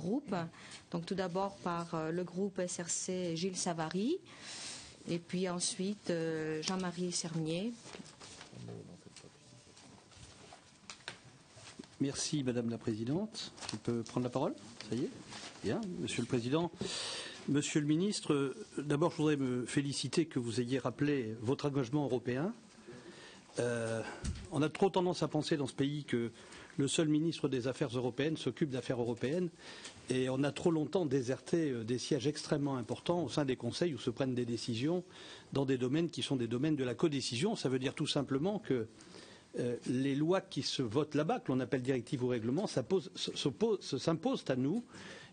groupes. Donc tout d'abord par le groupe SRC Gilles Savary, et puis ensuite Jean-Marie Sermier. Merci Madame la Présidente. Je peux prendre la parole? Ça y est? Bien. Monsieur le Président, Monsieur le Ministre, d'abord je voudrais me féliciter que vous ayez rappelé votre engagement européen. On a trop tendance à penser dans ce pays que le seul ministre des Affaires européennes s'occupe d'affaires européennes et on a trop longtemps déserté des sièges extrêmement importants au sein des conseils où se prennent des décisions dans des domaines qui sont des domaines de la codécision. Ça veut dire tout simplement que les lois qui se votent là-bas, que l'on appelle directives ou règlements, s'imposent à nous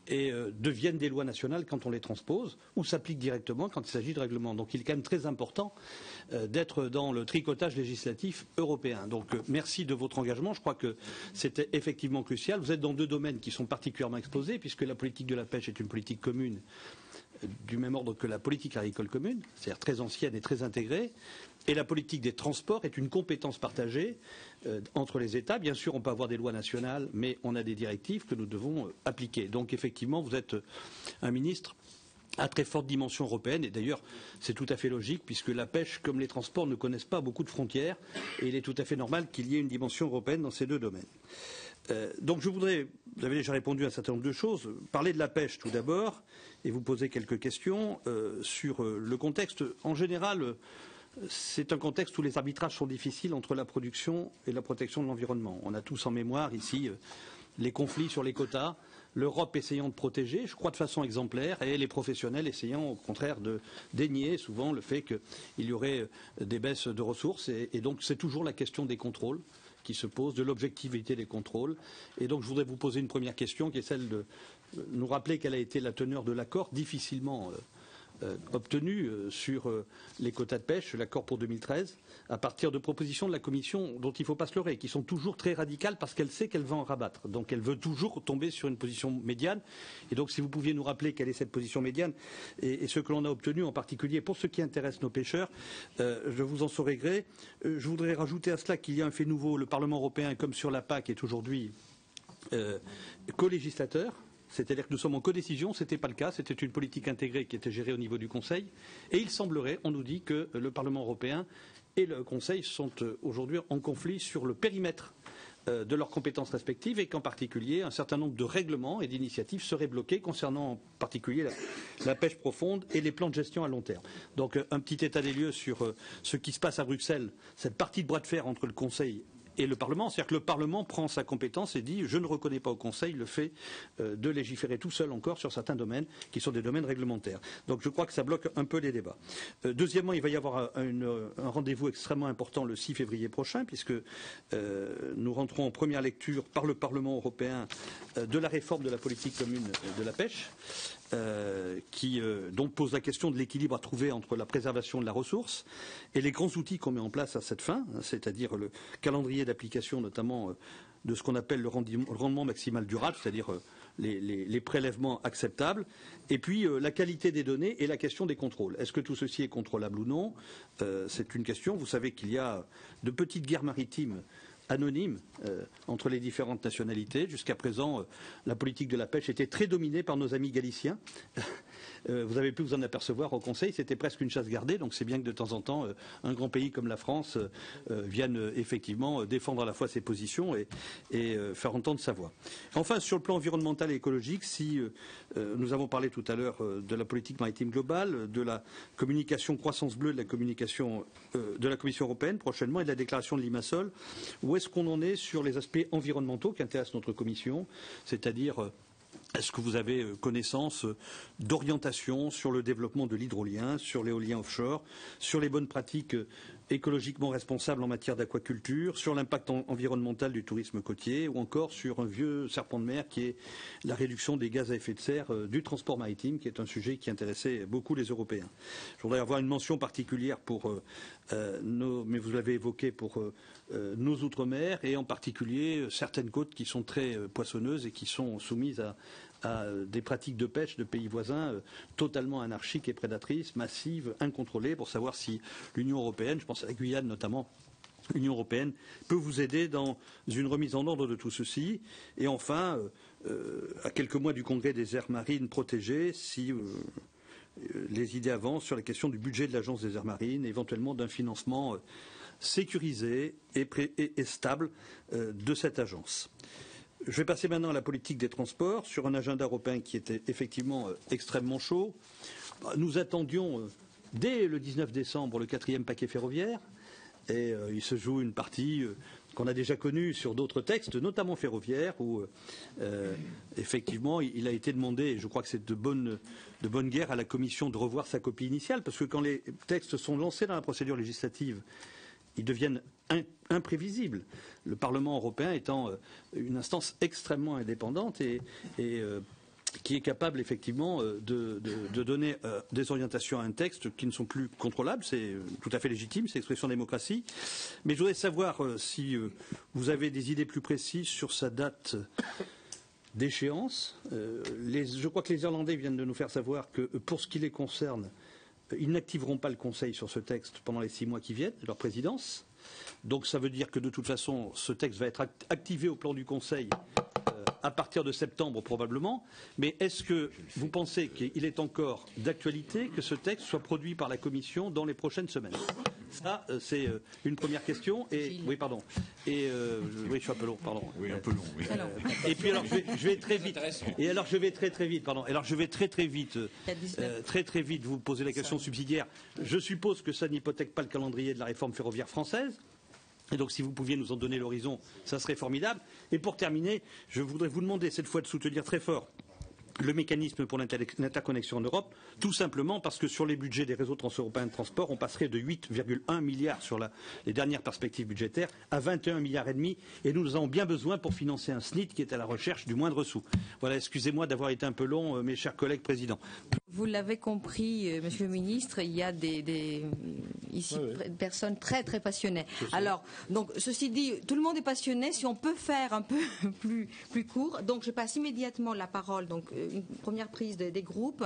et deviennent des lois nationales quand on les transpose ou s'appliquent directement quand il s'agit de règlements. Donc il est quand même très important d'être dans le tricotage législatif européen. Donc merci de votre engagement. Je crois que c'était effectivement crucial. Vous êtes dans deux domaines qui sont particulièrement exposés puisque la politique de la pêche est une politique commune du même ordre que la politique agricole commune, c'est-à-dire très ancienne et très intégrée. Et la politique des transports est une compétence partagée entre les États. Bien sûr, on peut avoir des lois nationales, mais on a des directives que nous devons appliquer. Donc, effectivement, vous êtes un ministre à très forte dimension européenne. Et d'ailleurs, c'est tout à fait logique, puisque la pêche, comme les transports, ne connaissent pas beaucoup de frontières. Et il est tout à fait normal qu'il y ait une dimension européenne dans ces deux domaines. Donc je voudrais, vous avez déjà répondu à un certain nombre de choses, parler de la pêche tout d'abord, et vous poser quelques questions sur le contexte. En général, c'est un contexte où les arbitrages sont difficiles entre la production et la protection de l'environnement. On a tous en mémoire ici les conflits sur les quotas, l'Europe essayant de protéger, je crois de façon exemplaire, et les professionnels essayant au contraire de dénier souvent le fait qu'il y aurait des baisses de ressources. Et donc c'est toujours la question des contrôles qui se pose, de l'objectivité des contrôles. Et donc je voudrais vous poser une première question qui est celle de nous rappeler quelle a été la teneur de l'accord difficilement obtenu sur les quotas de pêche, l'accord pour 2013, à partir de propositions de la Commission dont il ne faut pas se leurrer, qui sont toujours très radicales parce qu'elle sait qu'elle va en rabattre. Donc elle veut toujours tomber sur une position médiane. Et donc si vous pouviez nous rappeler quelle est cette position médiane et ce que l'on a obtenu en particulier pour ce qui intéresse nos pêcheurs, je vous en saurai gré. Je voudrais rajouter à cela qu'il y a un fait nouveau. Le Parlement européen, comme sur la PAC, est aujourd'hui co-législateur. C'est-à-dire que nous sommes en codécision, ce n'était pas le cas, c'était une politique intégrée qui était gérée au niveau du Conseil. Et il semblerait, on nous dit, que le Parlement européen et le Conseil sont aujourd'hui en conflit sur le périmètre de leurs compétences respectives et qu'en particulier un certain nombre de règlements et d'initiatives seraient bloqués concernant en particulier la pêche profonde et les plans de gestion à long terme. Donc un petit état des lieux sur ce qui se passe à Bruxelles, cette partie de bras de fer entre le Conseil et le Parlement, c'est-à-dire que le Parlement prend sa compétence et dit je ne reconnais pas au Conseil le fait de légiférer tout seul encore sur certains domaines qui sont des domaines réglementaires. Donc je crois que ça bloque un peu les débats. Deuxièmement, il va y avoir un rendez-vous extrêmement important le 6 février prochain puisque nous rentrons en première lecture par le Parlement européen de la réforme de la politique commune de la pêche. Qui donc pose la question de l'équilibre à trouver entre la préservation de la ressource et les grands outils qu'on met en place à cette fin, c'est-à-dire le calendrier d'application notamment de ce qu'on appelle le rendement maximal durable, c'est-à-dire les prélèvements acceptables, et puis la qualité des données et la question des contrôles. Est-ce que tout ceci est contrôlable ou non? C'est une question. Vous savez qu'il y a de petites guerres maritimes anonyme entre les différentes nationalités. Jusqu'à présent, la politique de la pêche était très dominée par nos amis galiciens. Vous avez pu vous en apercevoir au Conseil, c'était presque une chasse gardée, donc c'est bien que de temps en temps, un grand pays comme la France vienne effectivement défendre à la fois ses positions et faire entendre sa voix. Enfin, sur le plan environnemental et écologique, si nous avons parlé tout à l'heure de la politique maritime globale, de la communication croissance bleue de la communication de la Commission européenne prochainement et de la déclaration de Limassol, où est-ce qu'on en est sur les aspects environnementaux qui intéressent notre Commission, c'est-à-dire est-ce que vous avez connaissance d'orientation sur le développement de l'hydrolien, sur l'éolien offshore, sur les bonnes pratiques écologiquement responsables en matière d'aquaculture, sur l'impact environnemental du tourisme côtier ou encore sur un vieux serpent de mer qui est la réduction des gaz à effet de serre du transport maritime, qui est un sujet qui intéressait beaucoup les Européens. Je voudrais avoir une mention particulière pour mais vous l'avez évoqué, pour nos outre-mer et en particulier certaines côtes qui sont très poissonneuses et qui sont soumises à des pratiques de pêche de pays voisins totalement anarchiques et prédatrices, massives, incontrôlées, pour savoir si l'Union européenne, je pense à la Guyane notamment, l'Union européenne peut vous aider dans une remise en ordre de tout ceci. Et enfin, à quelques mois du congrès des aires marines protégées, si les idées avancent sur la question du budget de l'Agence des aires marines, éventuellement d'un financement sécurisé et stable de cette agence. Je vais passer maintenant à la politique des transports, sur un agenda européen qui était effectivement extrêmement chaud. Nous attendions dès le 19 décembre le 4e paquet ferroviaire, et il se joue une partie qu'on a déjà connue sur d'autres textes, notamment ferroviaires, où effectivement il a été demandé, et je crois que c'est de bonne guerre à la Commission de revoir sa copie initiale, parce que quand les textes sont lancés dans la procédure législative, ils deviennent imprévisibles. Le Parlement européen étant une instance extrêmement indépendante et qui est capable effectivement de donner des orientations à un texte qui ne sont plus contrôlables. C'est tout à fait légitime, c'est l'expression de la démocratie. Mais je voudrais savoir si vous avez des idées plus précises sur sa date d'échéance. Je crois que les Irlandais viennent de nous faire savoir que pour ce qui les concerne, ils n'activeront pas le Conseil sur ce texte pendant les 6 mois qui viennent de leur présidence. Donc ça veut dire que de toute façon, ce texte va être activé au plan du Conseil à partir de septembre probablement. Mais est-ce que vous pensez qu'il est encore d'actualité que ce texte soit produit par la Commission dans les prochaines semaines? Ça, c'est une première question. Et oui, pardon. Et oui, je suis un peu long, pardon. Oui, un peu long. Oui. Et puis alors, je vais très vite. Et alors, je vais très vite. Pardon. Alors, je vais très vite. Très vite. Vous posez la question subsidiaire. Je suppose que ça n'hypothèque pas le calendrier de la réforme ferroviaire française. Et donc, si vous pouviez nous en donner l'horizon, ça serait formidable. Et pour terminer, je voudrais vous demander cette fois de soutenir très fort le mécanisme pour l'interconnexion en Europe, tout simplement parce que sur les budgets des réseaux transeuropéens de transport, on passerait de 8,1 milliards sur les dernières perspectives budgétaires à 21,5 milliards, et nous en avons bien besoin pour financer un SNIT qui est à la recherche du moindre sou. Voilà, excusez-moi d'avoir été un peu long, mes chers collègues présidents. Vous l'avez compris, Monsieur le Ministre, il y a des personnes très très passionnées. Alors, donc, ceci dit, tout le monde est passionné. Si on peut faire un peu plus court, donc je passe immédiatement la parole. Donc, une première prise des groupes.